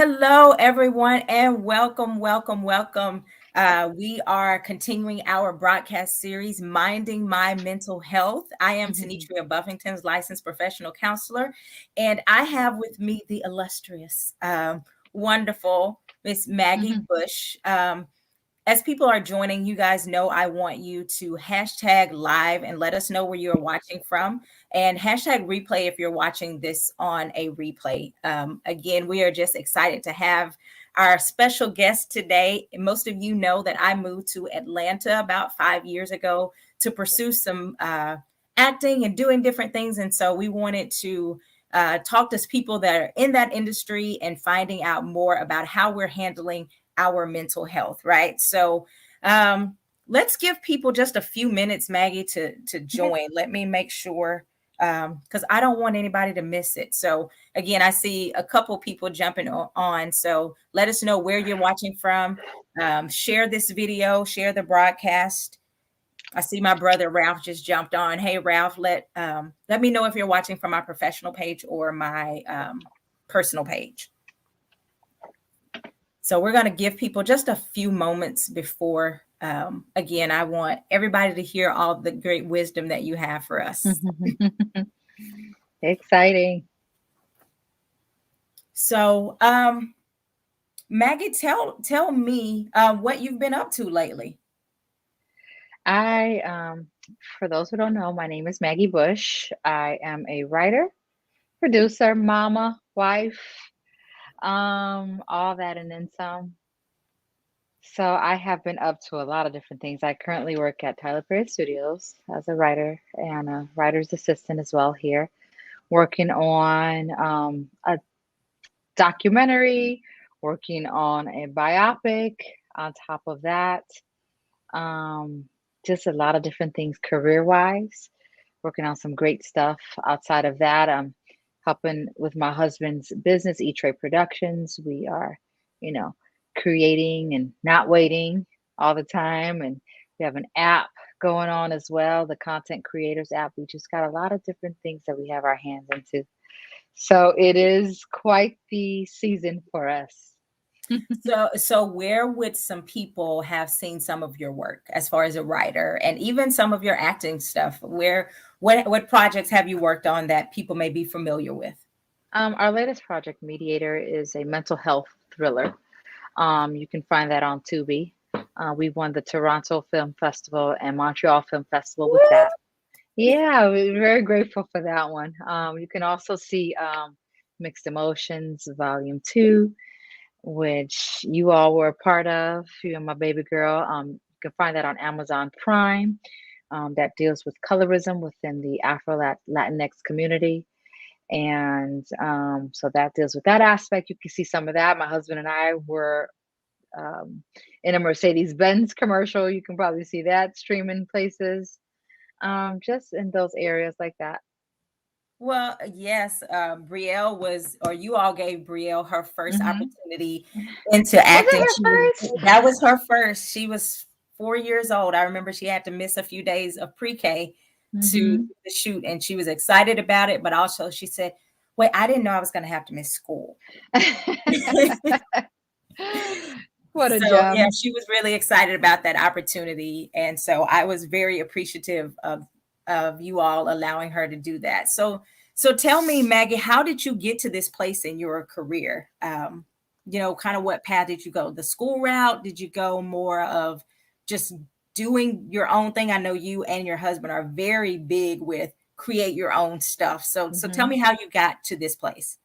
Hello, everyone, and welcome, welcome, welcome. We are continuing our broadcast series, Minding My Mental Health. I am Tenitria Buffington's licensed professional counselor, and I have with me the illustrious, wonderful Miss Maggie Bush. As people are joining, you guys know I want you to hashtag live and let us know where you're watching from, and hashtag replay if you're watching this on a replay. Again, we are just excited to have our special guest today. Most of you know that I moved to Atlanta about 5 years ago to pursue some acting and doing different things. And so we wanted to talk to people that are in that industry and finding out more about how we're handling our mental health, right? So let's give people just a few minutes, Maggie, to join. Let me make sure because I don't want anybody to miss it. So again, I see a couple people jumping on. So let us know where you're watching from. Share this video, share the broadcast. I see my brother Ralph just jumped on. Hey Ralph, let me know if you're watching from my professional page or my personal page. So we're going to give people just a few moments before, again, I want everybody to hear all the great wisdom that you have for us. Exciting. So, Maggie, tell me what you've been up to lately. For those who don't know, my name is Maggie Bush. I am a writer, producer, mama, wife, all that and then some. So I have been up to a lot of different things. I currently work at Tyler Perry Studios as a writer and a writer's assistant as well here, working on a documentary, working on a biopic on top of that. Um, just a lot of different things career wise, working on some great stuff outside of that. I'm helping with my husband's business, E Trade Productions. We are, you know, creating and not waiting all the time. And we have an app going on as well, the Content Creators app. We just got a lot of different things that we have our hands into. So it is quite the season for us. So where would some people have seen some of your work as far as a writer and even some of your acting stuff? What projects have you worked on that people may be familiar with? Our latest project, Mediator, is a mental health thriller. You can find that on Tubi. We won the Toronto Film Festival and Montreal Film Festival with that. Yeah, we're very grateful for that one. You can also see Mixed Emotions Volume 2, which you all were a part of, you and my baby girl. You can find that on Amazon Prime. That deals with colorism within the Afro Latinx community. And so that deals with that aspect. You can see some of that. My husband and I were in a Mercedes Benz commercial. You can probably see that streaming places, just in those areas like that. Well, yes, Brielle or you all gave Brielle her first Hmm. opportunity into Was acting. it her first? That was her first. She was 4 years old. I remember she had to miss a few days of pre-K to Hmm. the shoot, and she was excited about it. But also, she said, "Wait, I didn't know I was going to have to miss school." What a So yeah, gem. she was really excited about that opportunity, and so I was very appreciative of you all allowing her to do that. So tell me, Maggie, how did you get to this place in your career? Kind of what path did you go? The school route? Did you go more of just doing your own thing? I know you and your husband are very big with create your own stuff. So tell Hmm. me how you got to this place.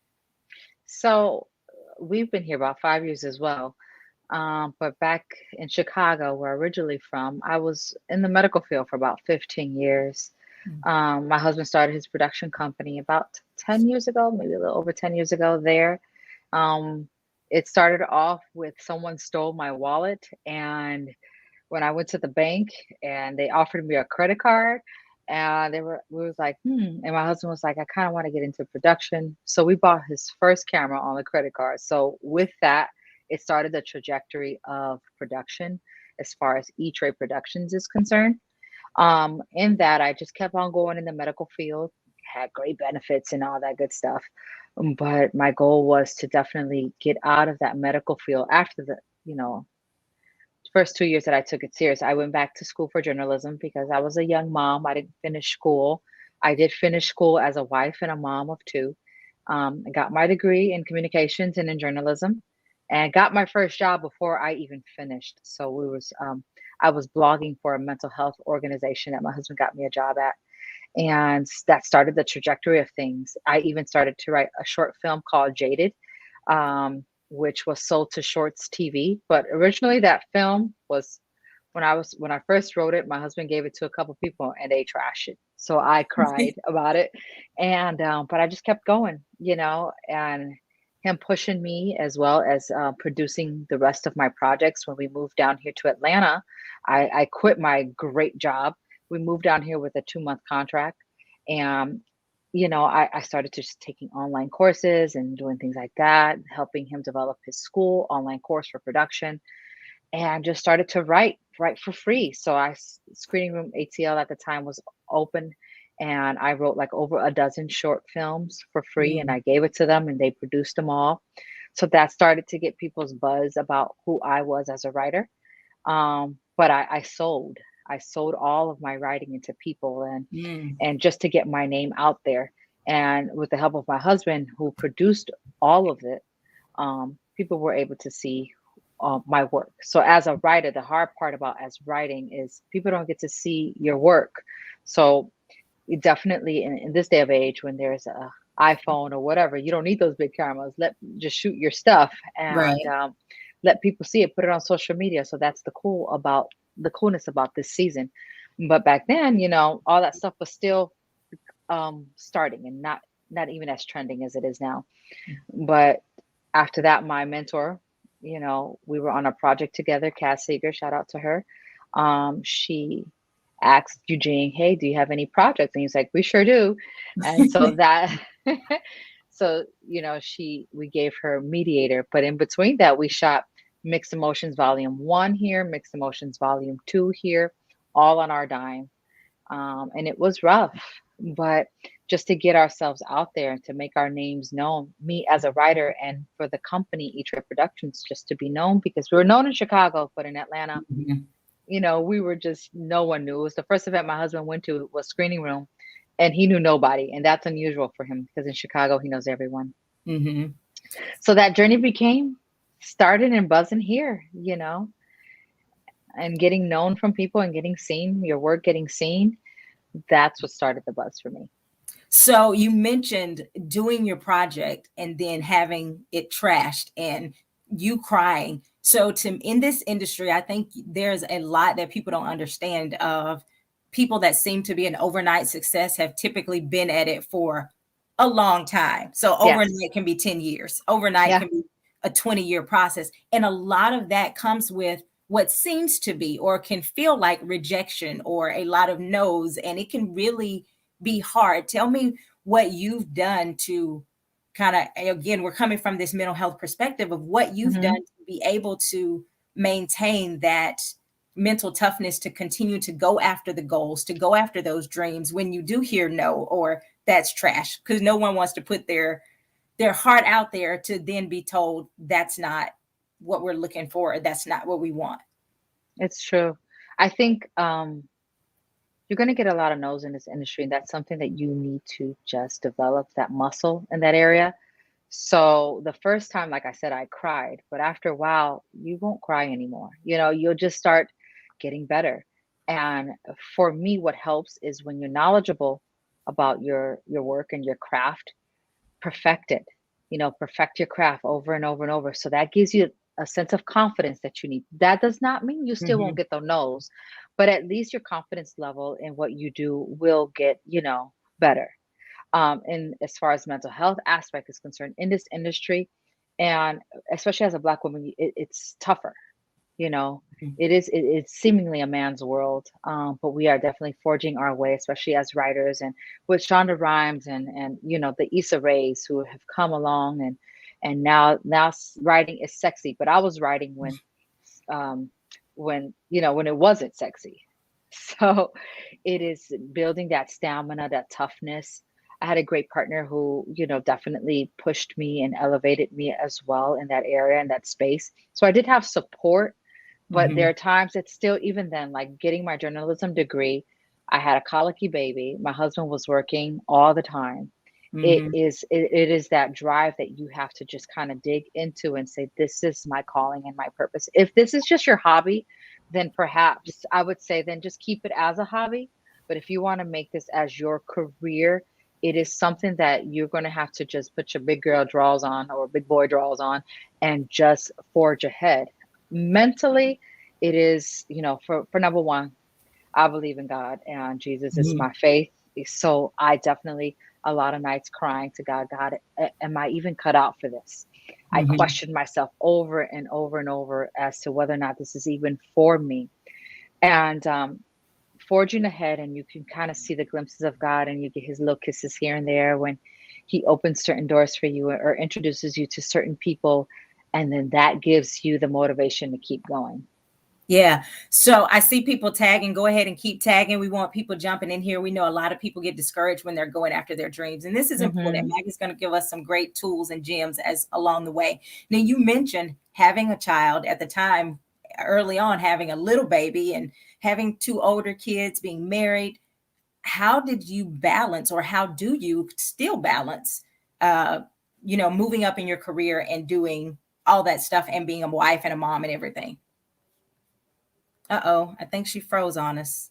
So we've been here about 5 years as well. But back in Chicago, where I'm originally from, I was in the medical field for about 15 years. My husband started his production company about 10 years ago, maybe a little over 10 years ago there. Um, it started off with someone stole my wallet, and when I went to the bank and they offered me a credit card, and we was like, and my husband was like, I kind of want to get into production. So we bought his first camera on the credit card. So with that, it started the trajectory of production as far as E-Trade Productions is concerned. In that, I just kept on going in the medical field, had great benefits and all that good stuff. But my goal was to definitely get out of that medical field after the, you know, first 2 years that I took it serious. I went back to school for journalism because I was a young mom. I didn't finish school. I did finish school as a wife and a mom of two. I got my degree in communications and in journalism, and got my first job before I even finished. So I was blogging for a mental health organization that my husband got me a job at, and that started the trajectory of things. I even started to write a short film called Jaded, which was sold to Shorts TV. But originally, that film was when I first wrote it. My husband gave it to a couple people, and they trashed it. So I cried about it, and but I just kept going, you know, and him pushing me as well as producing the rest of my projects. When we moved down here to Atlanta, I quit my great job. We moved down here with a 2-month contract, and you know, I started just taking online courses and doing things like that, helping him develop his school online course for production, and just started to write for free. So Screening Room ATL at the time was open, and I wrote like over a dozen short films for free, and Mm, I gave it to them, and they produced them all. So that started to get people's buzz about who I was as a writer. But I sold all of my writing into people, mm, and just to get my name out there. And with the help of my husband, who produced all of it, people were able to see my work. So as a writer, the hard part about as writing is people don't get to see your work. So you definitely in this day of age, when there's a iPhone or whatever, you don't need those big cameras. Just shoot your stuff, and right. let people see it. Put it on social media. So that's the coolness about this season. But back then, you know, all that stuff was still starting, and not even as trending as it is now. But after that, my mentor, you know, we were on a project together. Cass Seeger, shout out to her. She asked Eugene, "Hey, do you have any projects?" And he's like, "We sure do." And so that, so you know, we gave her Mediator, but in between that, we shot Mixed Emotions Volume One here, Mixed Emotions Volume Two here, all on our dime. And it was rough, but just to get ourselves out there and to make our names known, me as a writer, and for the company E-Trade Productions just to be known, because we were known in Chicago, but in Atlanta, Mhm, you know, we were just, no one knew. It was the first event my husband went to, was Screening Room, and he knew nobody, and that's unusual for him because in Chicago he knows everyone. mhm. So that journey became started and buzzing here, you know, and getting known from people and getting seen, your work getting seen. That's what started the buzz for me. So you mentioned doing your project and then having it trashed and you crying. So to in this industry, I think there's a lot that people don't understand of people that seem to be an overnight success have typically been at it for a long time. So Yes. overnight can be 10 years. Overnight Yeah. can be a 20-year process. And a lot of that comes with what seems to be or can feel like rejection or a lot of no's, and it can really be hard. Tell me what you've done to kind of, again, we're coming from this mental health perspective of what you've done Hmm. to be able to maintain that mental toughness to continue to go after the goals, to go after those dreams when you do hear no or that's trash, because no one wants to put their heart out there to then be told that's not what we're looking for, that's not what we want. It's true. I think you're going to get a lot of no's in this industry, and that's something that you need to just develop that muscle in that area. So the first time, like I said, I cried, but after a while, you won't cry anymore. You know, you'll just start getting better. And for me, what helps is when you're knowledgeable about your work and your craft, perfect it. You know, perfect your craft over and over and over. So that gives you a sense of confidence that you need. That does not mean you still won't Mhm. get the no's, but at least your confidence level in what you do will get, you know, better. And as far as mental health aspect is concerned in this industry, and especially as a Black woman, it's tougher. You know, it's seemingly a man's world, but we are definitely forging our way, especially as writers, and with Shonda Rhimes and you know, the Issa Raes who have come along, and now writing is sexy. But I was writing um, when, you know, when it wasn't sexy. So it is building that stamina, that toughness. I had a great partner who, definitely pushed me and elevated me as well in that area, in that space. So I did have support, but there Hmm. are times it's still, even then, like getting my journalism degree, I had a colicky baby. My husband was working all the time. Hmm. It is that drive that you have to just kind of dig into and say, this is my calling and my purpose. If this is just your hobby, then perhaps I would say then just keep it as a hobby. But if you want to make this as your career, it is something that you're going to have to just put your big girl draws on or big boy draws on and just forge ahead. Mentally, it is, for number one, I believe in God and Jesus is Hmm. my faith. So I definitely, a lot of nights crying to God, God, am I even cut out for this? I Hmm. questioned myself over and over and over as to whether or not this is even for me. And forging ahead, and you can kind of see the glimpses of God, and you get his little kisses here and there when he opens certain doors for you or introduces you to certain people. And then that gives you the motivation to keep going. Yeah. So I see people tagging. Go ahead and keep tagging. We want people jumping in here. We know a lot of people get discouraged when they're going after their dreams. And this is important. Hmm. Maggie's going to give us some great tools and gems as along the way. Now, you mentioned having a child at the time, early on, having a little baby and having two older kids, being married. How did you balance, or how do you still balance, uh, moving up in your career and doing all that stuff and being a wife and a mom and everything? Uh-oh, I think she froze on us.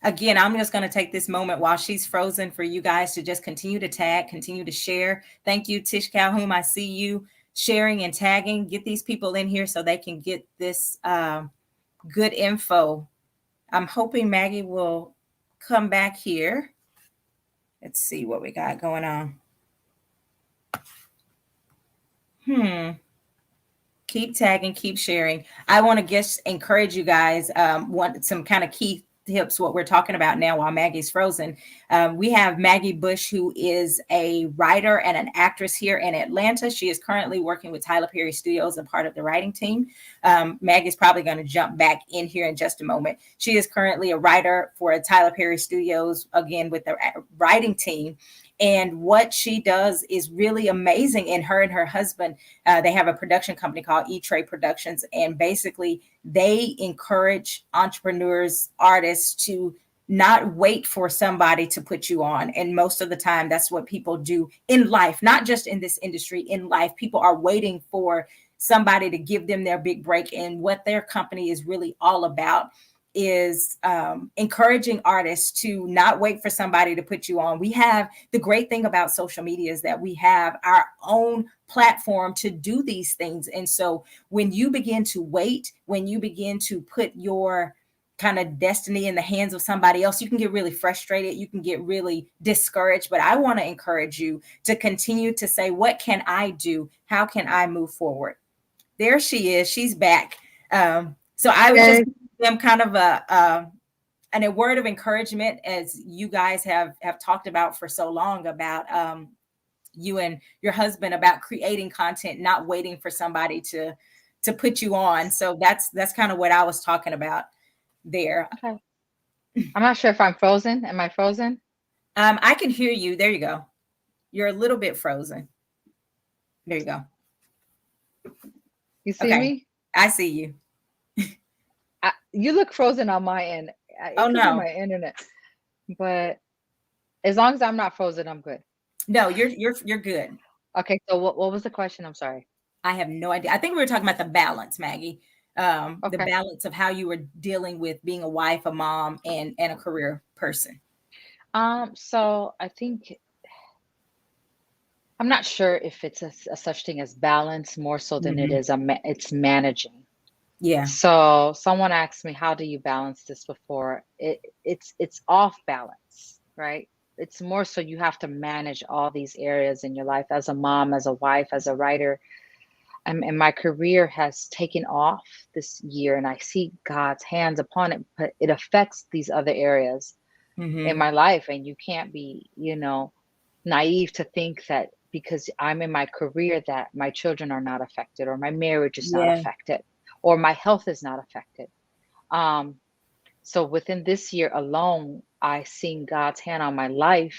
Again, I'm just going to take this moment while she's frozen for you guys to just continue to tag, continue to share. Thank you, Tish Calhoun. I see you sharing and tagging. Get these people in here so they can get this good info. I'm hoping Maggie will come back here. Let's see what we got going on. Keep tagging, keep sharing. I want to just encourage you guys. Want some kind of key tips what we're talking about now while Maggie's frozen. We have Maggie Bush, who is a writer and an actress here in Atlanta. She is currently working with Tyler Perry Studios, a part of the writing team. Maggie's probably going to jump back in here in just a moment. She is currently a writer for Tyler Perry Studios, again with the writing team. And what she does is really amazing. And her husband, they have a production company called E-Trade Productions. And basically, they encourage entrepreneurs, artists to not wait for somebody to put you on. And most of the time, that's what people do in life, not just in this industry, in life. People are waiting for somebody to give them their big break. And what their company is really all about is encouraging artists to not wait for somebody to put you on. We have the great thing about social media is that we have our own platform to do these things. And so when you begin to wait, when you begin to put your kind of destiny in the hands of somebody else, you can get really frustrated. You can get really discouraged. But I want to encourage you to continue to say, what can I do? How can I move forward? There she is. She's back. So I was just Okay. giving them kind of a word of encouragement, as you guys have talked about for so long about you and your husband about creating content, not waiting for somebody to put you on. So that's kind of what I was talking about there. Okay. I'm not sure if I'm frozen. Am I frozen? I can hear you. There you go. You're a little bit frozen. There you go. You see Okay, me? I see you. You look frozen on my end. Oh It could be no, my internet, but as long as I'm not frozen, I'm good. no, you're good. Okay, so what was the question? I'm sorry. I have no idea. I think we were talking about the balance, Maggie. The Okay. balance of how you were dealing with being a wife, a mom, and a career person. So I think I'm not sure if it's a such thing as balance more so than it Hmm. is it's managing. Yeah. So someone asked me, how do you balance this before? It's off balance, right? It's more so you have to manage all these areas in your life as a mom, as a wife, as a writer. And my career has taken off this year, and I see God's hands upon it, but it affects these other areas in Hmm. my life. And you can't be, naive to think that because I'm in my career that my children are not affected or my marriage is not Yeah. affected or my health is not affected. Um, so within this year alone, I seen God's hand on my life,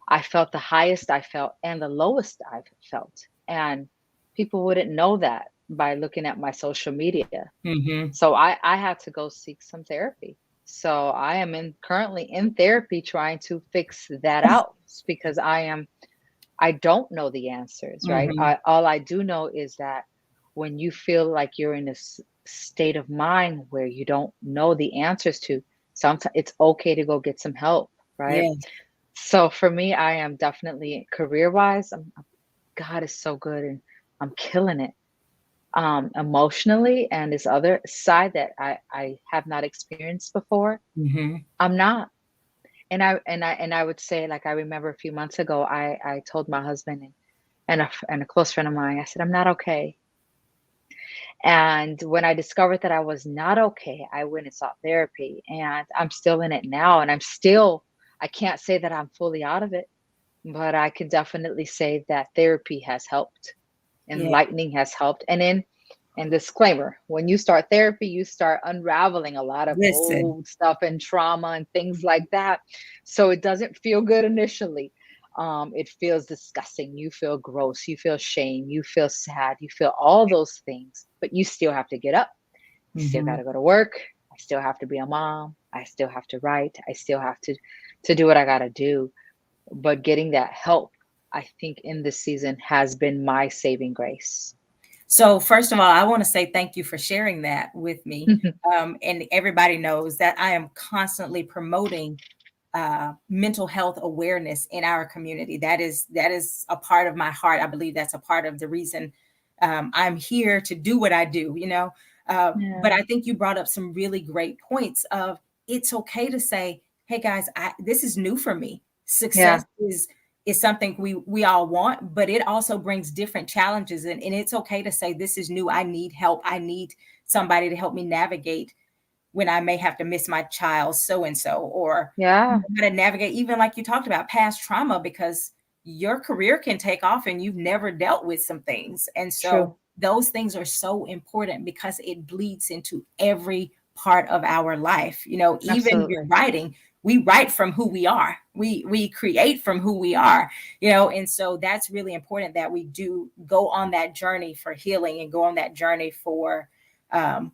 I felt the highest I felt and the lowest I've felt. And people wouldn't know that by looking at my social media. Hmm. So I had to go seek some therapy. So I am currently in therapy trying to fix that out because I don't know the answers, right? Hmm. All I do know is that when you feel like you're in a state of mind where you don't know the answers to, sometimes it's okay to go get some help, right? Yes. So for me, I am definitely career wise, God is so good and I'm killing it. Emotionally and this other side that I have not experienced before, Hmm. I'm not. And I would say, like, I remember a few months ago, I told my husband and a close friend of mine, I said, I'm not okay. And when I discovered that I was not okay, I went and sought therapy, and I'm still in it now. And I can't say that I'm fully out of it, but I can definitely say that therapy has helped. Yeah. Enlightening has helped. And disclaimer, when you start therapy, you start unraveling a lot of Listen. old stuff and trauma and things like that. So it doesn't feel good initially. It feels disgusting. You feel gross. You feel shame. You feel sad. You feel all those things, but you still have to get up. You still got Hmm. to go to work. I still have to be a mom. I still have to write. I still have to do what I got to do. But getting that help, I think in this season has been my saving grace. So, first of all, I want to say thank you for sharing that with me. And everybody knows that I am constantly promoting mental health awareness in our community. That is a part of my heart. I believe that's a part of the reason I'm here to do what I do. But Yeah. I think you brought up some really great points of it's okay to say, "Hey guys, this is new for me. Yeah. Success is something we all want, but it also brings different challenges, and it's okay to say this is new. I need help. I need somebody to help me navigate when I may have to miss my child so and so, or Yeah. how to navigate, even like you talked about, past trauma, because your career can take off and you've never dealt with some things. And so True. those things are so important because it bleeds into every part of our life. Even your Absolutely. writing, we write from who we are. We create from who we are, and so that's really important that we do go on that journey for healing and go on that journey for um,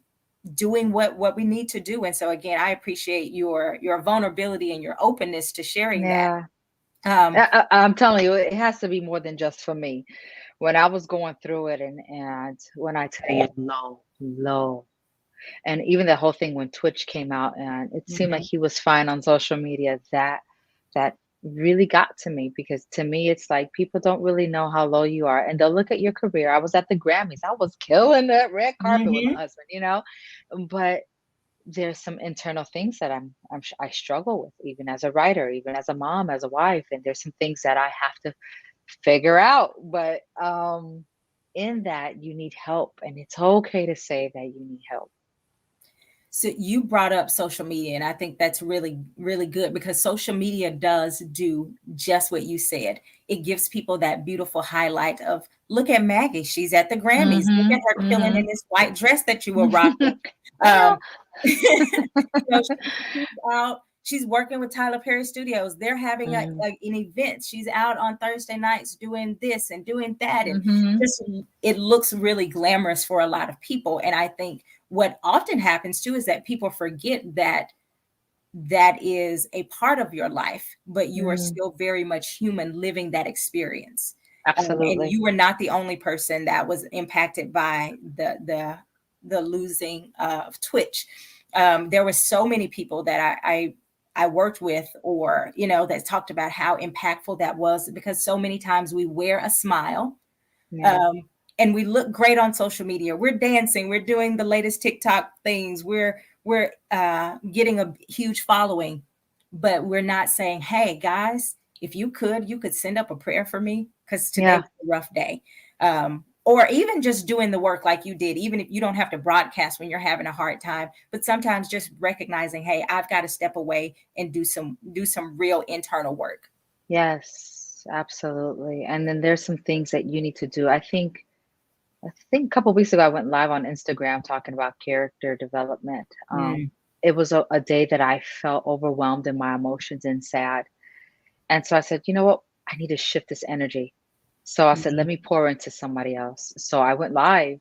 doing what we need to do. And so again, I appreciate your vulnerability and your openness to sharing that. Yeah. um I'm telling you, it has to be more than just for me. When I was going through it, and when I tell you low, low, and even the whole thing when Twitch came out, and it seemed like mhm, he was fine on social media, that really got to me because to me it's like people don't really know how low you are, and they'll look at your career. I was at the Grammys. I was killing that red carpet with my mhm. husband. But there's some internal things that I struggle with, even as a writer, even as a mom, as a wife, and there's some things that I have to figure out. But in that, you need help, and it's okay to say that you need help. So you brought up social media, and I think that's really, really good because social media does do just what you said. It gives people that beautiful highlight of look at Maggie, she's at the Grammys. Look at Mhm. her killing in Mhm. this white dress that you were rocking. Yeah. Um, she's out. She's working with Tyler Perry Studios. They're having Mm. an event. She's out on Thursday nights doing this and doing that, and Mhm. just it looks really glamorous for a lot of people. And I think what often happens too is that people forget that that is a part of your life, but you are Mm. still very much human living that experience. And Absolutely. you were not the only person that was impacted by the losing of Twitch. There were so many people that I worked with, or that talked about how impactful that was, because so many times we wear a smile, Yeah. um, and we look great on social media. We're dancing, we're doing the latest TikTok things, we're getting a huge following, but we're not saying, "Hey guys, if you could send up a prayer for me because today's Yeah. a rough day." Or even just doing the work like you did, even if you don't have to broadcast when you're having a hard time, but sometimes just recognizing, "Hey, I've got to step away and do some real internal work." Yes, absolutely. And then there's some things that you need to do. I think a couple weeks ago I went live on Instagram talking about character development. Mm. it was a day that I felt overwhelmed in my emotions and sad. And so I said, you know what? I need to shift this energy. So I said, Mhm. let me pour into somebody else. So I went live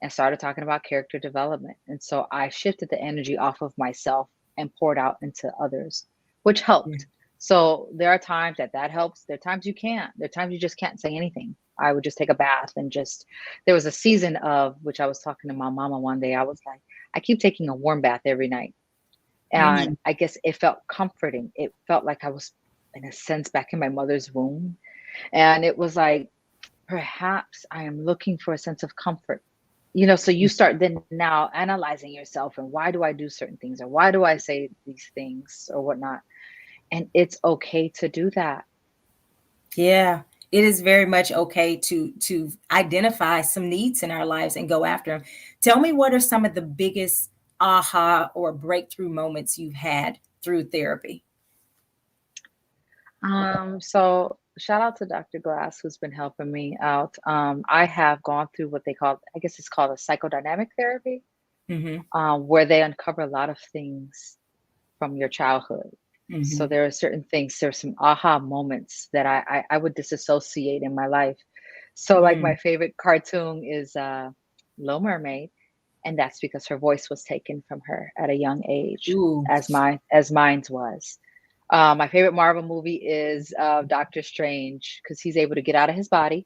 and started talking about character development. And so I shifted the energy off of myself and poured out into others, which Yeah. helped. So there are times that helps. There are times you can't. There are times you just can't say anything. I would just take a bath and just, there was a season of which I was talking to my mama one day. I was like, I keep taking a warm bath every night. And Mhm. I guess it felt comforting. It felt like I was, in a sense, back in my mother's womb. And it was like, perhaps I am looking for a sense of comfort. So you start then now analyzing yourself and why do I do certain things or why do I say these things or whatnot? And it's okay to do that. Yeah, it is very much okay to identify some needs in our lives and go after them. Tell me, what are some of the biggest aha or breakthrough moments you've had through therapy? So shout out to Dr. Glass who's been helping me out. I have gone through what they call, I guess it's called a psychodynamic therapy, Mhm. where they uncover a lot of things from your childhood. So Mhm. there are certain things, there's some aha moments that I would disassociate in my life. So like my Mm. favorite cartoon is Little Mermaid, and that's because her voice was taken from her at a young age, Ooh. as mine's was. My favorite Marvel movie is Doctor Strange because he's able to get out of his body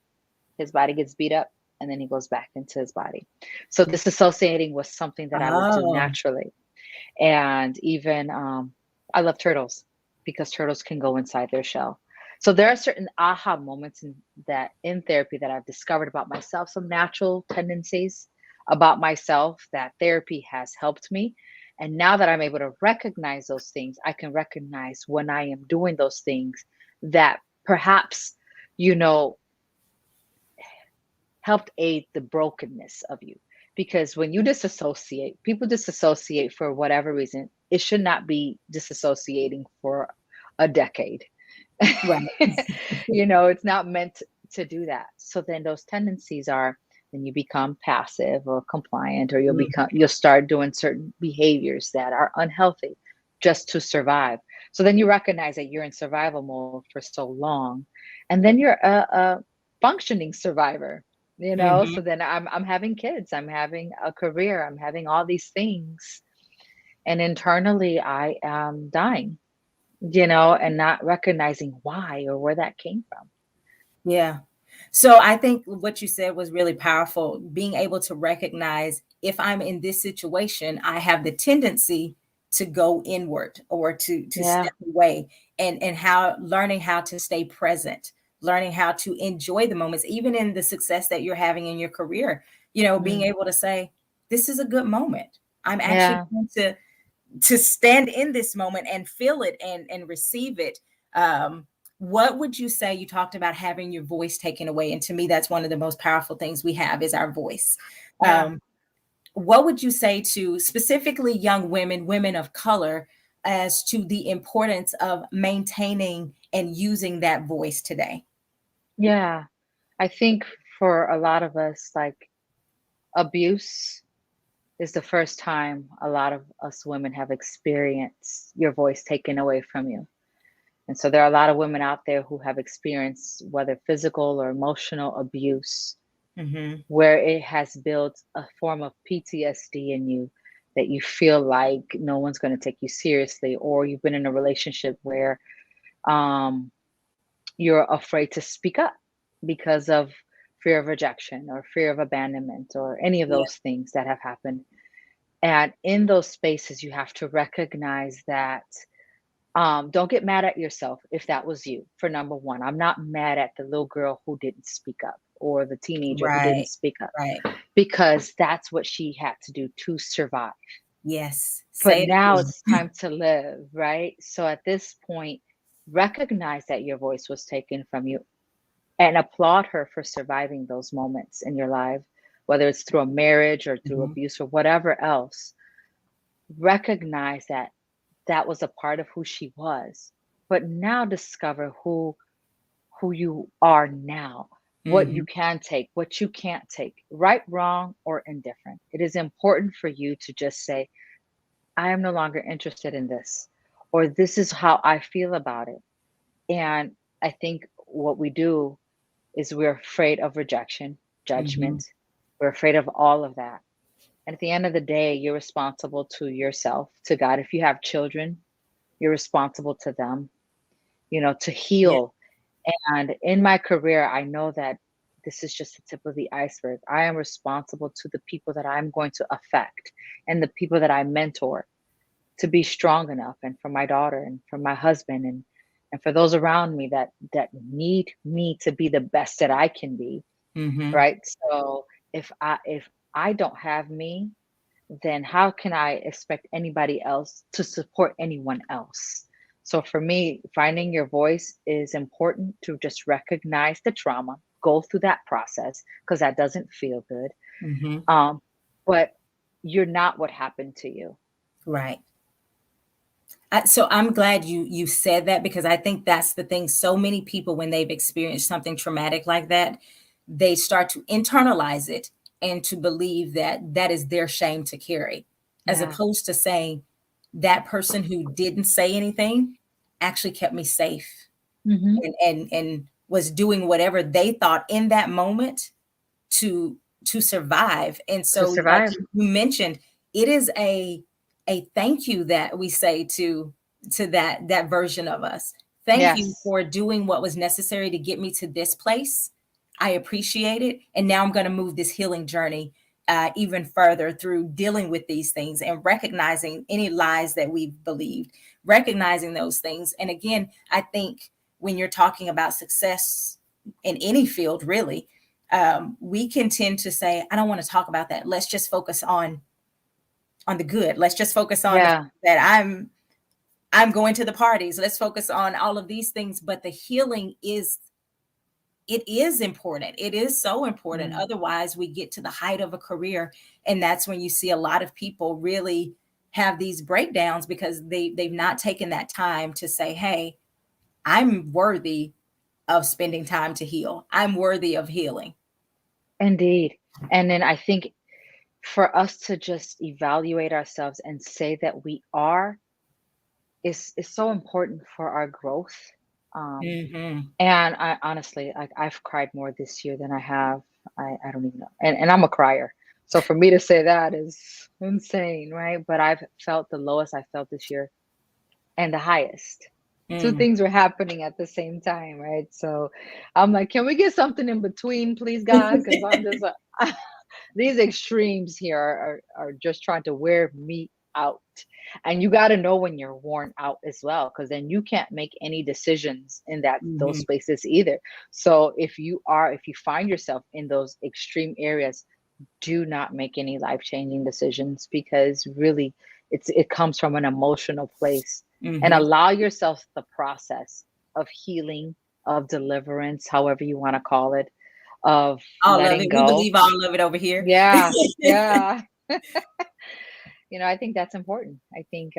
gets beat up, and then he goes back into his body. So disassociating was something that I would do Oh. naturally. And even I love turtles because turtles can go inside their shell. So there are certain aha moments in therapy that I've discovered about myself, some natural tendencies about myself that therapy has helped me. And now that I'm able to recognize those things, I can recognize when I am doing those things that perhaps, you know, helped aid the brokenness of you. Because when you disassociate, people disassociate for whatever reason. It should not be disassociating for a decade. Right. It's not meant to do that. So then those tendencies are then you become passive or compliant, or Mhm. you'll start doing certain behaviors that are unhealthy just to survive. So then you recognize that you're in survival mode for so long, and then you're a functioning survivor. So Mhm. then I'm having kids, I'm having a career, I'm having all these things, and internally I am dying, and not recognizing why or where that came from. Yeah. So I think what you said was really powerful. Being able to recognize, if I'm in this situation, I have the tendency to go inward or to Yeah. step away, and how learning how to stay present, learning how to enjoy the moments, even in the success that you're having in your career, being Mm. able to say, this is a good moment. I'm actually Yeah. going to stand in this moment and feel it and receive it. What would you say? You talked about having your voice taken away, and to me that's one of the most powerful things we have is our voice. Yeah. um, what would you say to specifically young women, women of color, as to the importance of maintaining and using that voice today? Yeah. I think for a lot of us, like, abuse is the first time a lot of us women have experienced your voice taken away from you. And so there are a lot of women out there who have experienced whether physical or emotional abuse, Mm-hmm. where it has built a form of PTSD in you, that you feel like no one's going to take you seriously, or you've been in a relationship where um, you're afraid to speak up because of fear of rejection or fear of abandonment or any of Yeah. those things that have happened. And in those spaces, you have to recognize that. Don't get mad at yourself if that was you. For number one, I'm not mad at the little girl who didn't speak up or the teenager who didn't Right. speak up, Right. because that's what she had to do to survive. Yes. But Say it now it's again. time to live, right? So at this point, recognize that your voice was taken from you and applaud her for surviving those moments in your life, whether it's through a marriage or through Mhm. abuse or whatever else. Recognize that that was a part of who she was, but now discover who you are now, what you Mhm. can take, what you can't take, right, wrong, or indifferent. It is important for you to just say, I am no longer interested in this, or this is how I feel about it. And I think what we do is we're afraid of rejection, Mhm. judgment. We're afraid of all of that. And at the end of the day, you're responsible to yourself, to God. If you have children, you're responsible to them, to Yeah. heal. And in my career, I know that this is just the tip of the iceberg. I am responsible to the people that I'm going to affect and the people that I mentor to be strong enough, and for my daughter and for my husband, and for those around me that need me to be the best that I can be, Mhm. right? So if I don't have me, then how can I expect anybody else to support anyone else? So for me, finding your voice is important, to just recognize the trauma, go through that process because that doesn't feel good. Mhm. Um, but you're not what happened to you. Right. So I'm glad you said that, because I think that's the thing. So many people, when they've experienced something traumatic like that, they start to internalize it and to believe that that is their shame to carry, as Yeah. opposed to saying that person who didn't say anything actually kept me safe, Hmm. and was doing whatever they thought in that moment to to survive. And To so, like survive. you mentioned, it is a thank you that we say to that version of us. Thank you Yes. for doing what was necessary to get me to this place. I appreciate it, and now I'm going to move this healing journey even further through dealing with these things and recognizing any lies that we've believed, recognizing those things. And again, I think when you're talking about success in any field, really, we can tend to say, I don't want to talk about that. Let's just focus on the good. Let's just focus on the fact Yeah. that I'm going to the parties. Let's focus on all of these things. But the healing is, it is important. It is so important. Mm. Otherwise, we get to the height of a career, and that's when you see a lot of people really have these breakdowns, because they've not taken that time to say, hey, I'm worthy of spending time to heal. I'm worthy of healing. Indeed. And then I think for us to just evaluate ourselves and say that we are is so important for our growth. Um, Hmm. and I honestly, like, I've cried more this year than I have. I don't even know. And I'm a crier. So for me to say that is insane, right? But I've felt the lowest I felt this year and the highest. Two Mm. things were happening at the same time, right? So I'm like, can we get something in between, please, God? Because I'm just these extremes here are just trying to wear me out. And you got to know when you're worn out as well, because then you can't make any decisions in those Mhm. spaces either. So if you find yourself in those extreme areas, do not make any life-changing decisions, because really it comes from an emotional place. And Mhm. allow yourself the process of healing, of deliverance, however you want to call it, of All of letting it. We go. believe all of it over here. Yeah, yeah. I think that's important. I think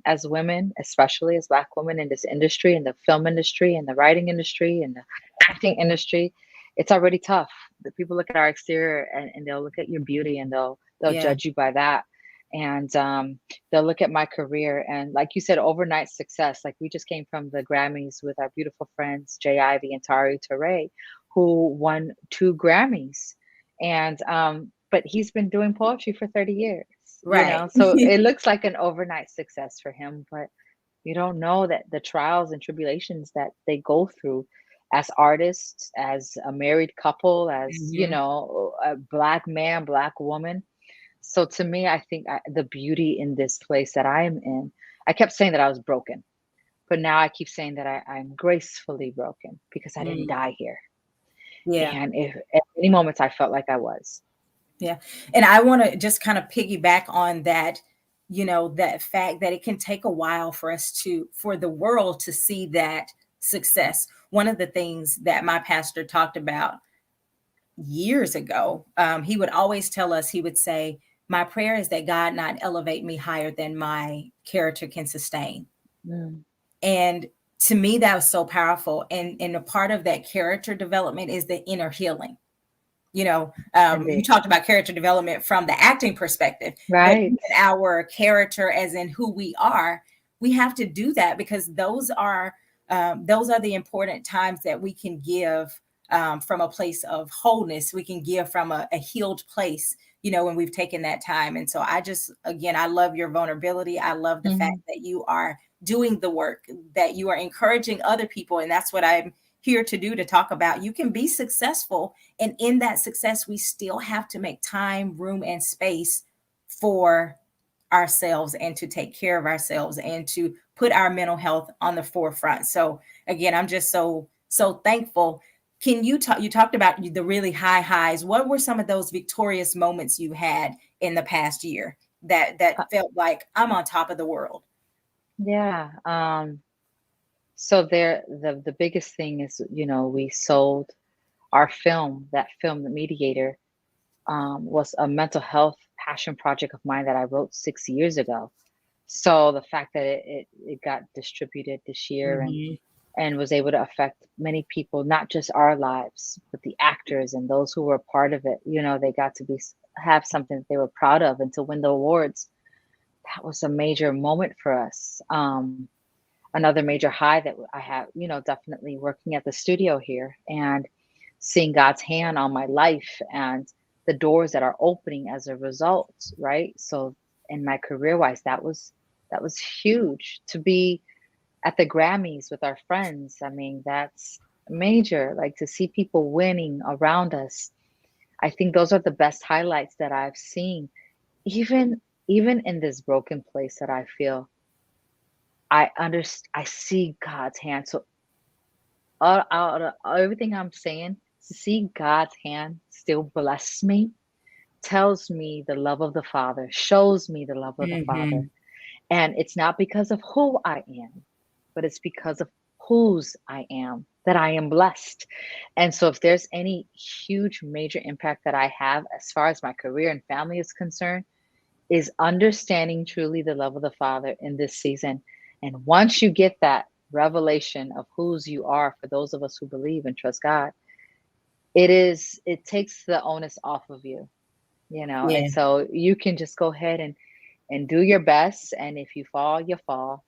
as women, especially as Black women in this industry, in the film industry, in the writing industry, in the acting industry, it's already tough. The people look at our exterior, and they'll look at your beauty, and they'll Yeah. judge you by that. And they'll look at my career, and like you said, overnight success. Like, we just came from the Grammys with our beautiful friends Jay Ivy and Tari Ture, who won 2 Grammys. And but he's been doing poetry for 30 years, Right. so it looks like an overnight success for him, but you don't know that the trials and tribulations that they go through as artists, as a married couple, as Mhm. a Black man, Black woman. So to me, I think the beauty in this place that I am in, I kept saying that I was broken, but now I keep saying that I'm gracefully broken, because I didn't Mm. die here. Yeah. And if at any moments I felt like I was. Yeah. And I want to just kind of piggyback on that, that fact that it can take a while for the world to see that success. One of the things that my pastor talked about years ago, he would always tell us, he would say, my prayer is that God not elevate me higher than my character can sustain. Mm, And to me, that was so powerful. And a part of that character development is the inner healing. You Indeed. talked about character development from the acting perspective, but Right. even our character, as in who we are, we have to do that because those are the important times that we can give from a place of wholeness. We can give from a healed place, when we've taken that time. And so again, I love your vulnerability. I love the fact that you are doing the work, that you are encouraging other people. And that's what I'm here to do, to talk about. You can be successful. And in that success, we still have to make time, room, and space for ourselves and to take care of ourselves and to put our mental health on the forefront. So again, I'm just so thankful. You talked about the really high highs. What were some of those victorious moments you had in the past year that felt like I'm on top of the world? Yeah. So the biggest thing is, we sold our film. That film, The Mediator, was a mental health passion project of mine that I wrote 6 years ago. So the fact that it got distributed this year Mhm. and was able to affect many people, not just our lives, but the actors and those who were part of it. They got to have something that they were proud of, and to win the awards. That was a major moment for us. Another major high that I have, definitely working at the studio here and seeing God's hand on my life and the doors that are opening as a result, right? So in my career wise, that was huge. To be at the Grammys with our friends, I mean, that's major. Like, to see people winning around us, I think those are the best highlights that I've seen. Even even in this broken place that I feel, I see God's hand. So out of everything I'm saying, to see God's hand still bless me tells me the love of the Father, shows me the love of the Father. Mhm. And it's not because of who I am, but it's because of whose I am that I am blessed. And so if there's any huge major impact that I have as far as my career and family is concerned, is understanding truly the love of the Father in this season. And once you get that revelation of whose you are, for those of us who believe and trust God, it takes the onus off of you, and Yeah. so you can just go ahead and do your best. And if you fall, you fall,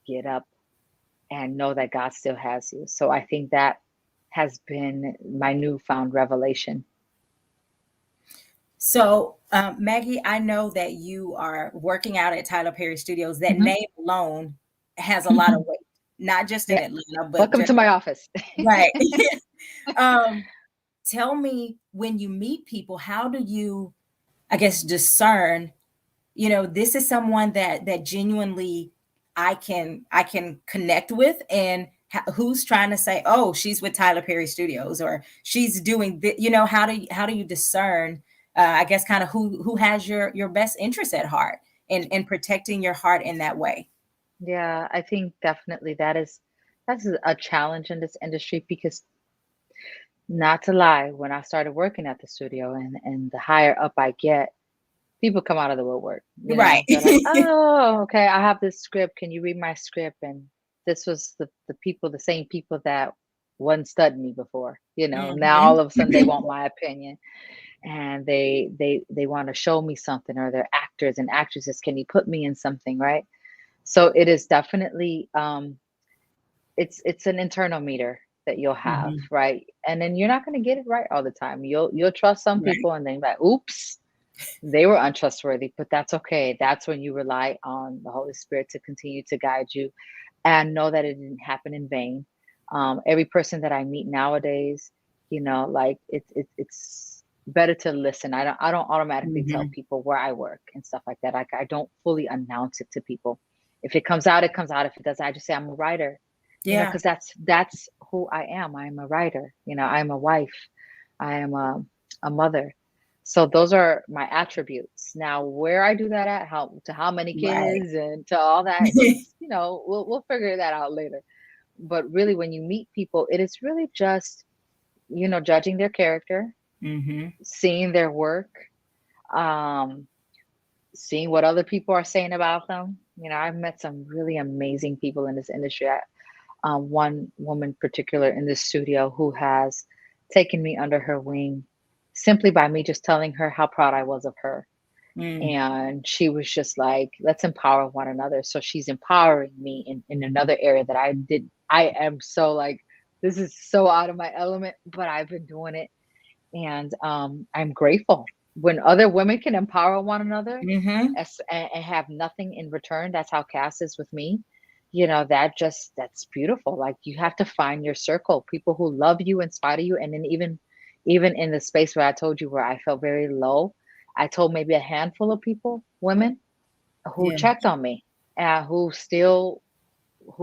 get up and know that God still has you. So I think that has been my newfound revelation. So, Maggie, I know that you are working out at Tyler Perry Studios. That Mhm. name alone has a lot of weight, not just in Yeah. Atlanta, but Welcome just to my office. right. um, Tell me, when you meet people, how do you, I guess, discern? This is someone that genuinely I can connect with, and who's trying to say, oh, she's with Tyler Perry Studios, or she's doing how do you discern, I guess, kind of who has your best interest at heart, and protecting your heart in that way. Yeah, I think definitely that's a challenge in this industry because, not to lie, when I started working at the studio and the higher up I get, people come out of the woodwork. Right. They're like, "Oh, okay, I have this script. Can you read my script?" And this was the same people that wasn't studying me before. Now all Mhm. of a sudden they want my opinion, and they want to show me something, or they're actors and actresses. Can you put me in something, right? So it is definitely it's an internal meter that you'll have, Mhm. right? And then you're not going to get it right all the time. You'll trust some Right. people and then like, oops, they were untrustworthy, but that's okay. That's when you rely on the Holy Spirit to continue to guide you and know that it didn't happen in vain. Every person that I meet nowadays, like it's better to listen. I don't automatically tell Mhm. people where I work and stuff like that. Like, I don't fully announce it to people. If it comes out, it comes out. If it doesn't, I just say I'm a writer, Yeah. because that's who I am. I'm a writer. I'm a wife. I am a mother. So those are my attributes. Now, where I do that at, how many Right. kids and to all that, it's we'll figure that out later. But really, when you meet people, it is really just judging their character, Mhm. seeing their work, um, seeing what other people are saying about them. I've met some really amazing people in this industry. One woman in particular in this studio who has taken me under her wing simply by me just telling her how proud I was of her. Mm. And she was just like, let's empower one another. So she's empowering me in another area that I am so like, this is so out of my element, but I've been doing it. And I'm grateful when other women can empower one another Mm-hmm. and have nothing in return. That's how Cass is with me. That's beautiful. Like, you have to find your circle, people who love you in spite of you. And then even in the space where I told you where I felt very low, I told maybe a handful of people, women, who Yeah. checked on me, who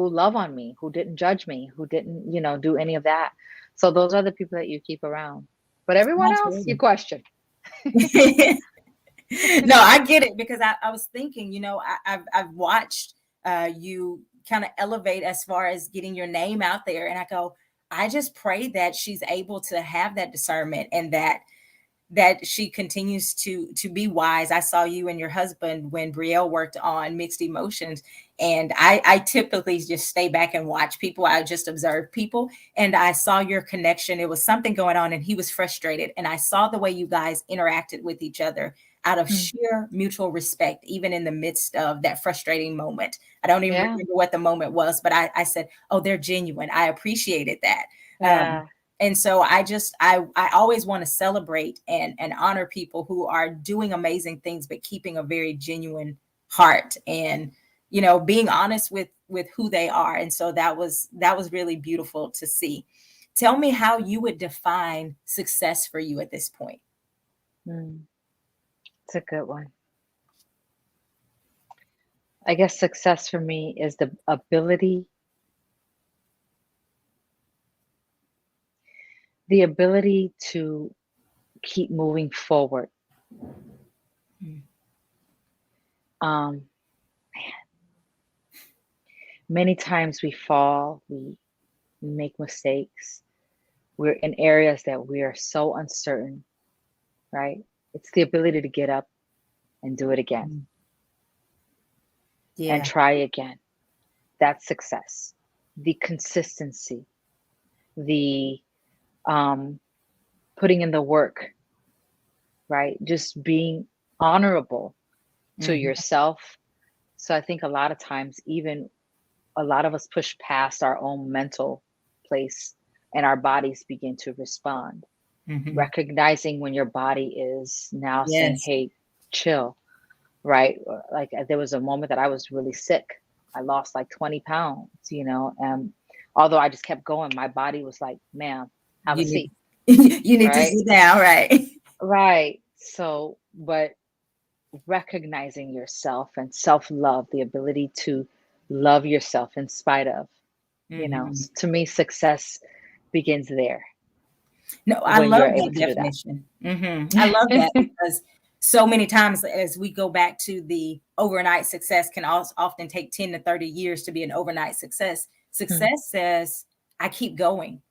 love on me, who didn't judge me, who didn't, do any of that. So those are the people that you keep around. But everyone else, you Absolutely. question. No, I get it because I was thinking, I've watched you kind of elevate as far as getting your name out there. And I go, I just pray that she's able to have that discernment and that she continues to be wise. I saw you and your husband when Brielle worked on Mixed Emotions, and I typically just stay back and watch people. I just observe people, and I saw your connection. It was something going on, and he was frustrated, and I saw the way you guys interacted with each other out of Mm, sheer mutual respect, even in the midst of that frustrating moment. I don't even yeah, remember what the moment was, but I said, "Oh, they're genuine." I appreciated that. Um, yeah. and so I always want to celebrate and honor people who are doing amazing things but keeping a very genuine heart and being honest with who they are. And so that was really beautiful to see. Tell me how you would define success for you at this point. Mm, it's a good one. I guess success for me is the ability to keep moving forward. Mm. Um, Many times we fall, we make mistakes. We're in areas that we are so uncertain, right? It's the ability to get up and do it again Mm. and Yeah. try again. That's success. The consistency, the um, putting in the work, right? Just being honorable to Mhm. yourself. So I think a lot of times, even a lot of us push past our own mental place and our bodies begin to respond. Mhm. Recognizing when your body is now saying, Yes. hey, chill, right? Like, there was a moment that I was really sick. I lost like 20 pounds, and although I just kept going, my body was like, ma'am, have a You seat, need you need to right? sit down, right? Right. So, but recognizing yourself and self love, the ability to love yourself in spite of, Mhm. to me, success begins there No, I when love you're able that to do that. definition. I love that because so many times as we go back to the overnight success can also often take 10 to 30 years to be an overnight success. Mm, Success says, I keep going.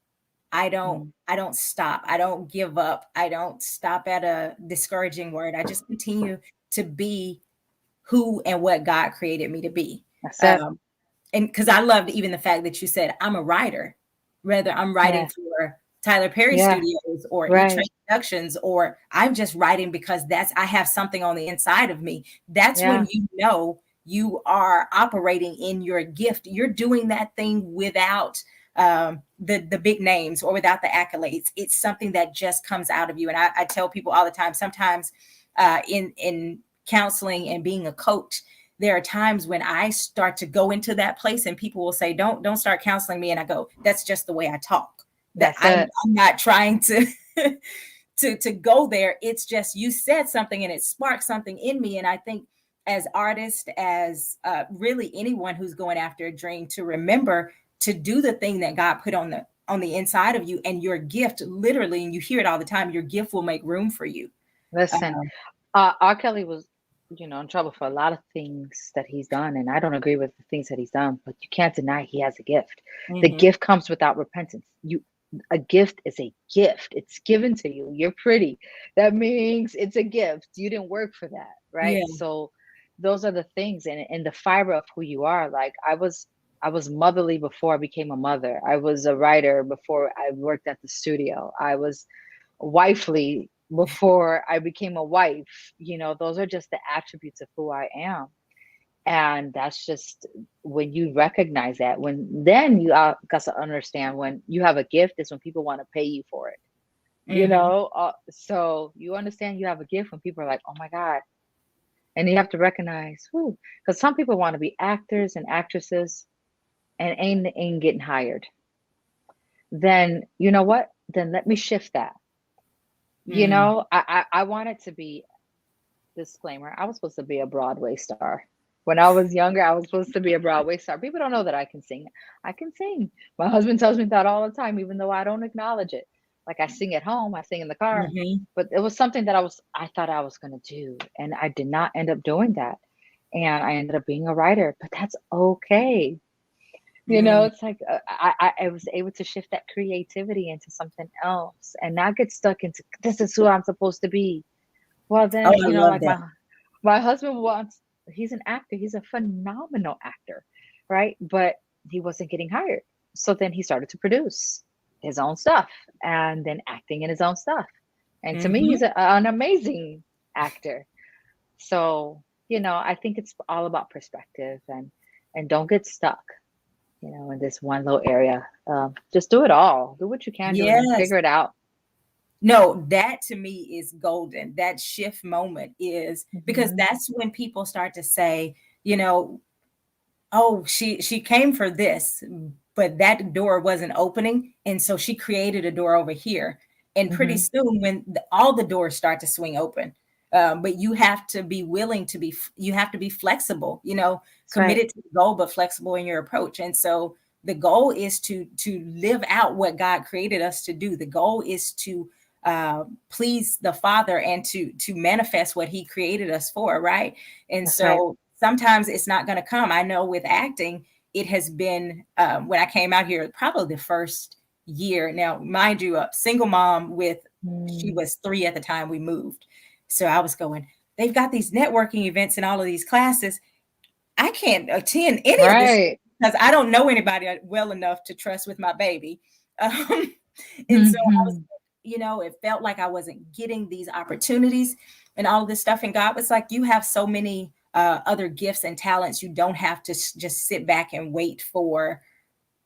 I don't mm. I don't stop. I don't give up. I don't stop at a discouraging word. I just continue to be who and what God created me to be. That's it. Um, and because I loved even the fact that you said I'm a writer, whether I'm writing Yeah. for Tyler Perry Yeah. Studios or E Trade Right. Productions, or I'm just writing because I have something on the inside of me. That's when Yeah. you are operating in your gift. You're doing that thing without the big names or without the accolades. It's something that just comes out of you. And I tell people all the time. Sometimes in counseling and being a coach, there are times when I start to go into that place and people will say, don't start counseling me. And I go, that's just the way I talk. That That's I'm, it. I'm not trying to to go there. It's just you said something and it sparked something in me. And I think as artists, as really anyone who's going after a dream, to remember to do the thing that God put on the inside of you, and your gift literally, and you hear it all the time, your gift will make room for you. Listen, Um, R. Kelly was, in trouble for a lot of things that he's done, and I don't agree with the things that he's done, but you can't deny he has a gift. The mhm. gift comes without repentance. A gift is a gift. It's given to you. You're pretty. That means it's a gift. You didn't work for that, right? Yeah. So those are the things, and the fiber of who you are. Like, I was motherly before I became a mother. I was a writer before I worked at the studio. I was wifely before I became a wife. Those are just the attributes of who I am. And that's just when you recognize that, then you got to understand when you have a gift is when people want to pay you for it. Hmm. So you understand you have a gift when people are like, oh my God. And you have to recognize, who, because some people want to be actors and actresses and ain't getting hired. Then you know what? Then let me shift that. Mm. I want it to be, disclaimer, I was supposed to be a Broadway star. When I was younger, I was supposed to be a Broadway star. People don't know that I can sing. I can sing. My husband tells me that all the time, even though I don't acknowledge it. Like I sing at home, I sing in the car. Hmm. But it was something that I thought I was gonna do. And I did not end up doing that. And I ended up being a writer, but that's okay. Mm. It's like I was able to shift that creativity into something else and not get stuck into this is who I'm supposed to be. Well, Oh, then, I love like that. my husband he's an actor, he's a phenomenal actor, right? But he wasn't getting hired. So then he started to produce his own stuff and then acting in his own stuff. And to me, Hmm. he's an amazing actor. So, I think it's all about perspective and don't get stuck, in this one little area. Just do it all. Do what you can do and then Yes. figure it out. No, that to me is golden. That shift moment is because Hmm. that's when people start to say, you know, oh, she came for this, but that door wasn't opening, and so she created a door over here. And pretty Hmm. soon, when all the doors start to swing open, but you have to be willing to be. You have to be flexible. That's right. Committed to the goal, but flexible in your approach. And so the goal is to live out what God created us to do. The goal is to please the Father and to manifest what He created us for. Right. And That's right. so sometimes it's not going to come. I know with acting, it has been when I came out here, probably the first year. Now, mind you, a single mom with, she Mm. was 3 at the time we moved. So I was going, they've got these networking events and all of these classes. I can't attend any of this Right. because I don't know anybody well enough to trust with my baby. Um, and so I was, Hmm. it felt like I wasn't getting these opportunities and all of this stuff. And God was like, you have so many other gifts and talents. You don't have to just sit back and wait for,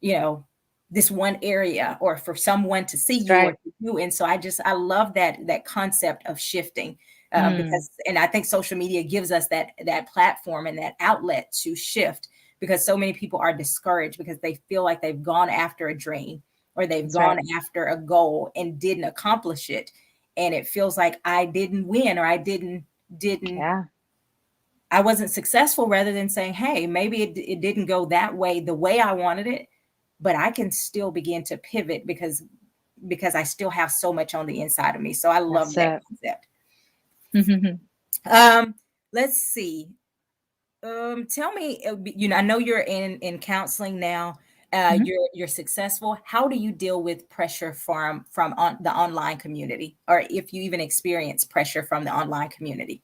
you know, this one area or for someone to see That's you or right. to do. And so I love that concept of shifting Mm. because, and I think social media gives us that platform and that outlet to shift because so many people are discouraged because they feel like they've gone after a dream or they've That's right. gone after a goal and didn't accomplish it. And it feels like I didn't win or I didn't Yeah. I wasn't successful rather than saying, hey, maybe it didn't go that way, the way I wanted it, but I can still begin to pivot because I still have so much on the inside of me. So I love That's that it. concept. Hmm. Um, let's see. Tell me, I know you're in counseling now. You're successful. How do you deal with pressure from the online community, or if you even experience pressure from the online community?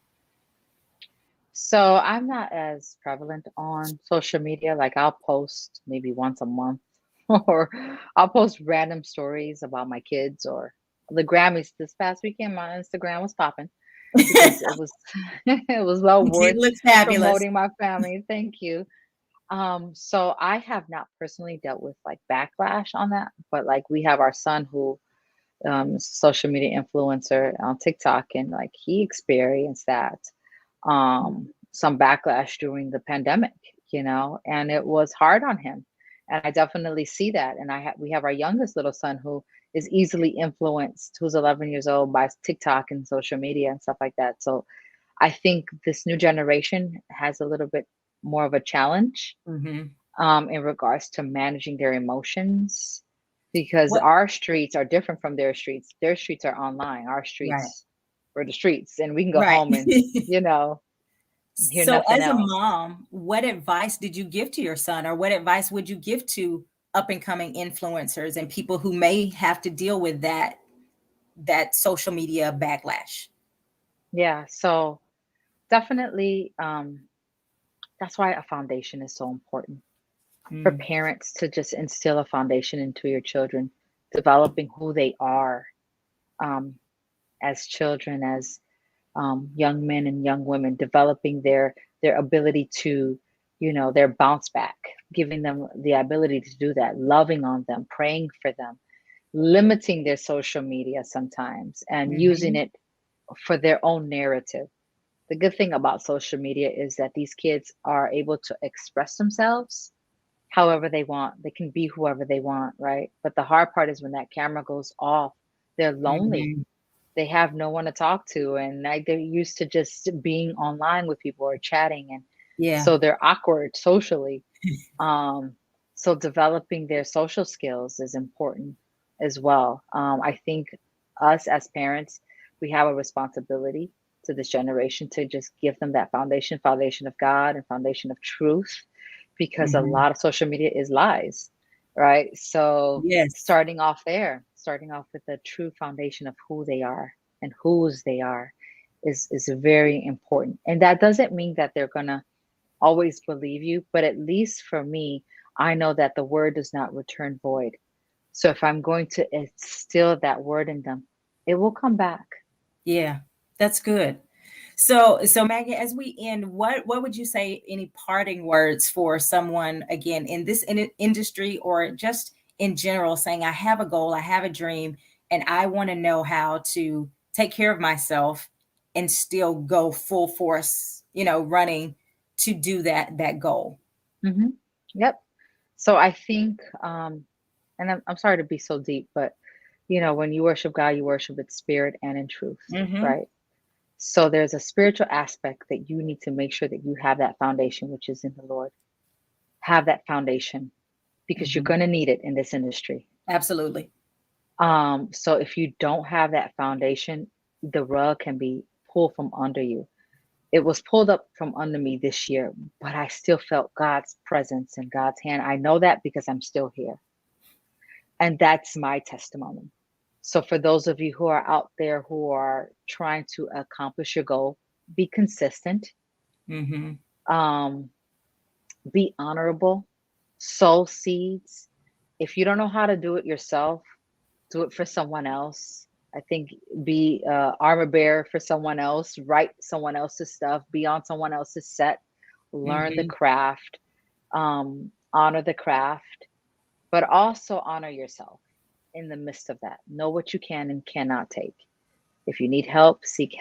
So I'm not as prevalent on social media. Like I'll post maybe once a month, or I'll post random stories about my kids or the Grammys this past weekend. My Instagram was popping because it was it was well It worth looks fabulous. promoting my family. Thank you. So I have not personally dealt with like backlash on that, but like we have our son who is a social media influencer on TikTok, and like he experienced that some backlash during the pandemic, and it was hard on him. And I definitely see that. And we have our youngest little son who is easily influenced, who's 11 years old, by TikTok and social media and stuff like that. So I think this new generation has a little bit more of a challenge Hmm. in regards to managing their emotions because What? our streets are different from their streets. Their streets are online. Our Right. streets were the streets, and we can go Right. home and, you know, hear So, nothing as a else. mom, what advice did you give to your son, or what advice would you give to up and coming influencers and people who may have to deal with that social media backlash? Yeah, so definitely that's why a foundation is so important for Mm. parents to just instill a foundation into your children, developing who they are. Um, as children, as young men and young women, developing their ability to, their bounce back, giving them the ability to do that, loving on them, praying for them, limiting their social media sometimes, and using Mhm. it for their own narrative. The good thing about social media is that these kids are able to express themselves however they want. They can be whoever they want, right? But the hard part is when that camera goes off, they're lonely. Mhm. They have no one to talk to, and like they're used to just being online with people or chatting, and Yeah. so they're awkward socially. Um, so developing their social skills is important as well. I think us as parents, we have a responsibility to this generation to just give them that foundation of God and foundation of truth, because a Mhm. lot of social media is lies, right? So Yes. starting off with the true foundation of who they are and whose they are is very important. And that doesn't mean that they're gonna always believe you, but at least for me, I know that the word does not return void. So if I'm going to instill that word in them, it will come back. Yeah. That's good. So Maggie, as we end, what would you say, any parting words for someone again in this industry or just in general, saying I have a goal, I have a dream, and I want to know how to take care of myself and still go full force, running to do that goal. Hmm. Yep. So I think, and I'm sorry to be so deep, but when you worship God, you worship with spirit and in truth, Mm-hmm. right? So there's a spiritual aspect that you need to make sure that you have that foundation, which is in the Lord. Have that foundation because you're Mm-hmm. going to need it in this industry. Absolutely. So if you don't have that foundation, the rug can be pulled from under you. It was pulled up from under me this year, but I still felt God's presence and God's hand. I know that because I'm still here. And that's my testimony. So for those of you who are out there who are trying to accomplish your goal, be consistent, Mm-hmm. um, be honorable, sow seeds. If you don't know how to do it yourself, do it for someone else. I think be armor bearer for someone else, write someone else's stuff, be on someone else's set, learn the Mm-hmm. craft, honor the craft, but also honor yourself in the midst of that. Know what you can and cannot take. If you need help, seek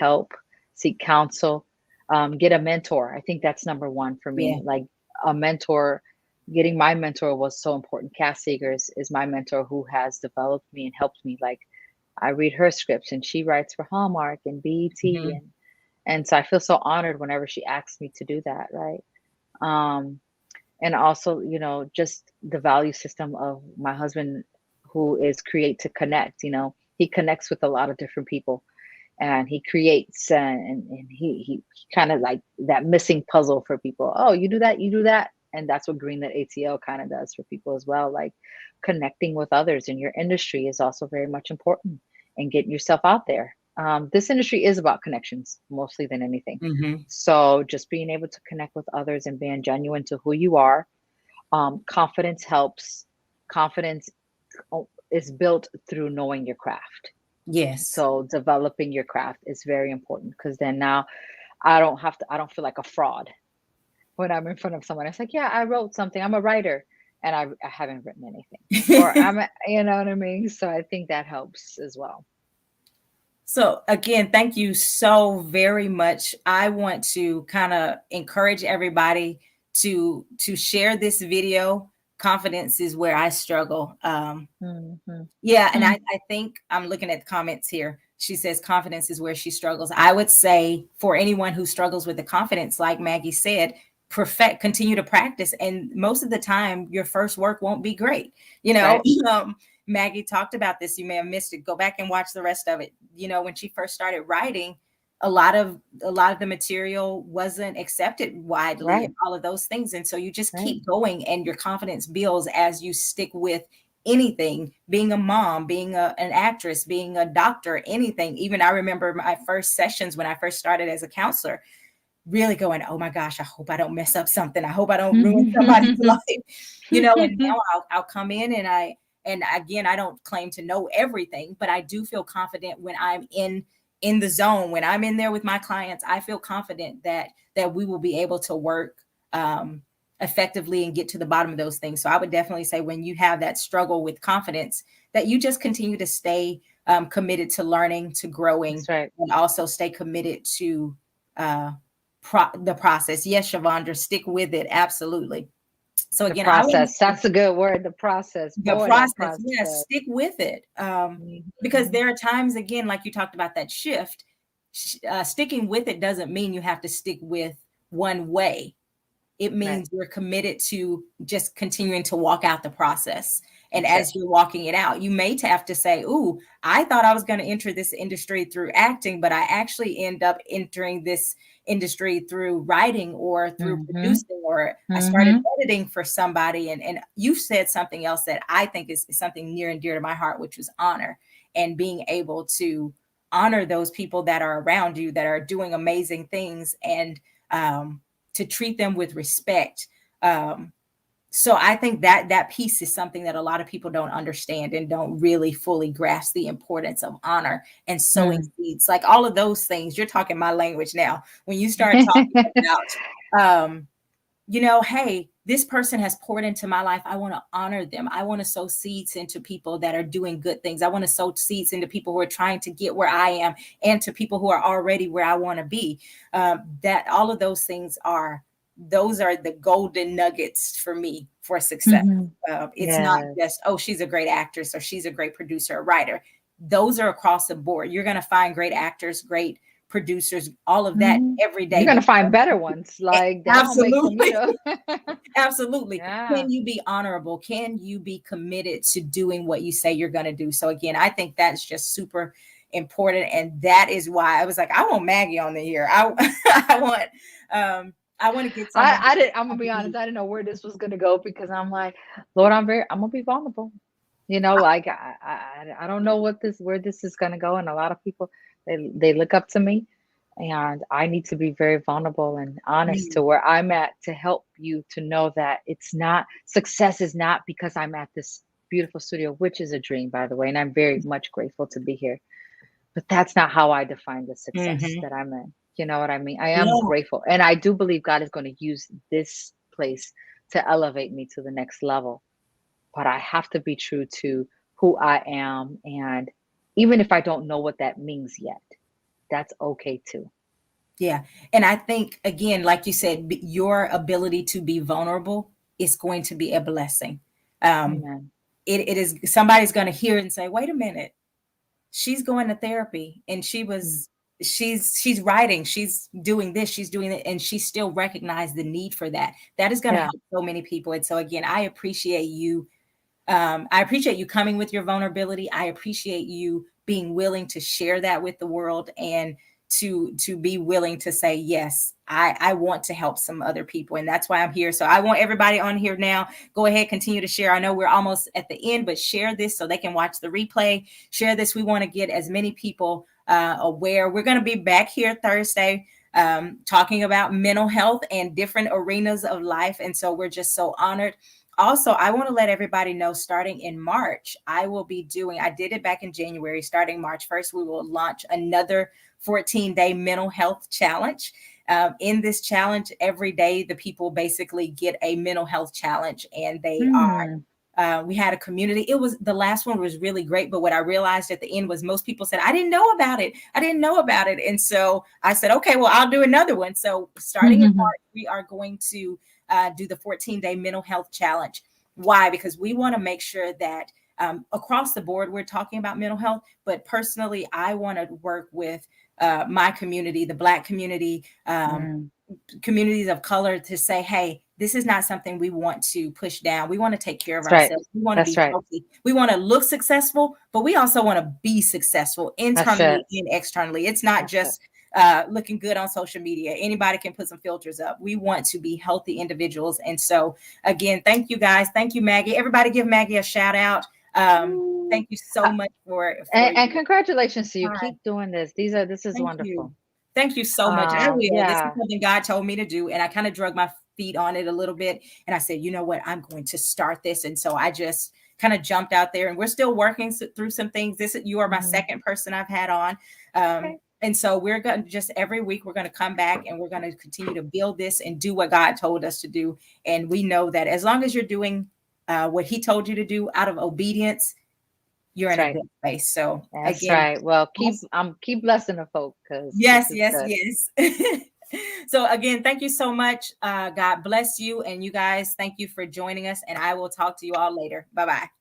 counsel, get a mentor. I think that's number one for Yeah. me. Like a mentor, getting my mentor was so important. Cass Seegers is my mentor who has developed me and helped me. Like I read her scripts and she writes for Hallmark and BET, Mm-hmm. and so I feel so honored whenever she asks me to do that, right? Um, and also, just the value system of my husband, who is create to connect. He connects with a lot of different people and he creates, and he kind of like that missing puzzle for people. Oh, you do that. And that's what Greenlit ATL kind of does for people as well. Like connecting with others in your industry is also very much important, and getting yourself out there. This industry is about connections mostly than anything. Mm-hmm. So just being able to connect with others and being genuine to who you are. Confidence helps. Confidence is built through knowing your craft. Yes. So developing your craft is very important, because then now I don't feel like a fraud when I'm in front of someone. It's like, yeah, I wrote something. I'm a writer and I haven't written anything. Or you know what I mean? So I think that helps as well. So again, thank you so very much. I want to kind of encourage everybody to share this video. Confidence is where I struggle. Mhm. Yeah, and Hmm. I think I'm looking at the comments here. She says confidence is where she struggles. I would say for anyone who struggles with the confidence, like Maggie said, continue to practice. And most of the time, your first work won't be great. You know, Right. Maggie talked about this. You may have missed it. Go back and watch the rest of it. When she first started writing, a lot of the material wasn't accepted widely Right. and all of those things. And so you just Right. keep going and your confidence builds as you stick with anything, being a mom, being an actress, being a doctor, anything. Even I remember my first sessions when I first started as a counselor, really going, oh my gosh, I hope I don't mess up something. I hope I don't ruin somebody's life. And now I'll come in and again, I don't claim to know everything, but I do feel confident when I'm in in the zone, when I'm in there with my clients, I feel confident that we will be able to work effectively and get to the bottom of those things. So I would definitely say, when you have that struggle with confidence, that you just continue to stay committed to learning, to growing, That's right. and also stay committed to the process. Yes, Shavondra, stick with it. Absolutely. So The again, I want process. That's a good word. The process. the Boy, that process. Yes, process. stick with it. Because Mhm. there are times, again, like you talked about that shift, sticking with it doesn't mean you have to stick with one way. It Right. means you're committed to just continuing to walk out the process. And That's it. as you're walking it out, you may have to say, ooh, I thought I was going to enter this industry through acting, but I actually end up entering this industry through writing or through Mhm. producing, or I started Mhm. editing for somebody. And you said something else that I think is something near and dear to my heart, which was honor, and being able to honor those people that are around you that are doing amazing things, and to treat them with respect. So I think that piece is something that a lot of people don't understand and don't really fully grasp the importance of honor and sowing Mm. seeds. Like all of those things, you're talking my language now. When you start talking about, hey, this person has poured into my life. I want to honor them. I want to sow seeds into people that are doing good things. I want to sow seeds into people who are trying to get where I am, and to people who are already where I want to be. That all of those things those are the golden nuggets for me for success. Mhm. It's not Yes. just, oh, she's a great actress or she's a great producer or writer. Those are across the board. You're going to find great actors, great producers, all of that Mhm. every You're day. gonna find better ones. Like that don't make for me Absolutely. to. Absolutely. Yeah. Can you be honorable? Can you be committed to doing what you say you're going to do? So again, I think that's just super important. And that is why I was like, I want Maggie on the here. I want to get someone. I didn't. I'm gonna be honest. I didn't know where this was gonna go because I'm like, Lord, I'm gonna be vulnerable. Like I don't know where this is gonna go, and a lot of people they look up to me, and I need to be very vulnerable and honest to where I'm at to help you to know that it's not success is not because I'm at this beautiful studio, which is a dream, by the way, and I'm very much grateful to be here. But that's not how I define the success Mhm. that I'm in. You know what I mean? I am Yeah. grateful, and I do believe God is going to use this place to elevate me to the next level. But I have to be true to who I am, and even if I don't know what that means yet, that's okay too. Yeah. And I think, again, like you said, your ability to be vulnerable is going to be a blessing. Um, Amen. it is, somebody's going to hear it and say, wait a minute, she's going to therapy, and Mm. she's writing, she's doing this, she's doing it, and she still recognized the need for that. That is going to Yeah. help so many people. And so again, I appreciate you coming with your vulnerability. I appreciate you being willing to share that with the world, and to be willing to say, yes, I want to help some other people. And that's why I'm here. So I want everybody on here now, go ahead, continue to share. I know we're almost at the end, but share this so they can watch the replay. Share this. We want to get as many people aware. We're going to be back here Thursday, talking about mental health and different arenas of life. And so we're just so honored. Also, I want to let everybody know, starting in March, I did it back in January. Starting March 1st, we will launch another 14-day mental health challenge. In this challenge, every day, the people basically get a mental health challenge, and Hmm. we had a community. The last one was really great. But what I realized at the end was most people said, I didn't know about it. I didn't know about it. And so I said, okay, well, I'll do another one. So starting in March, we are going to do the 14-day mental health challenge. Why? Because we want to make sure that across the board, we're talking about mental health. But personally, I want to work with my community, the Black community, Mm. communities of color, to say, hey, this is not something we want to push down. We want to take care of That's right. ourselves. We want to That's be right. healthy. We want to look successful, but we also want to be successful That's it. internally and externally. It's not That's it. just looking good on social media. Anybody can put some filters up. We want to be healthy individuals. And so, again, thank you guys. Thank you, Maggie. Everybody give Maggie a shout out. Ooh. Thank you so much for And your congratulations to you. time. Keep doing this. This is Thank you. wonderful. Thank you so much. I will. This is Yeah. something God told me to do. And I kind of drug my feet on it a little bit. And I said, you know what? I'm going to start this. And so I just kind of jumped out there, and we're still working through some things. You are my Mhm. second person I've had on. Um, Okay. And so we're going to just every week, we're going to come back and we're going to continue to build this and do what God told us to do. And we know that as long as you're doing what he told you to do out of obedience, you're in a good place. So that's again, right. Well, keep blessing the folk, because yes. So again, thank you so much. God bless you. And you guys, thank you for joining us. And I will talk to you all later. Bye-bye.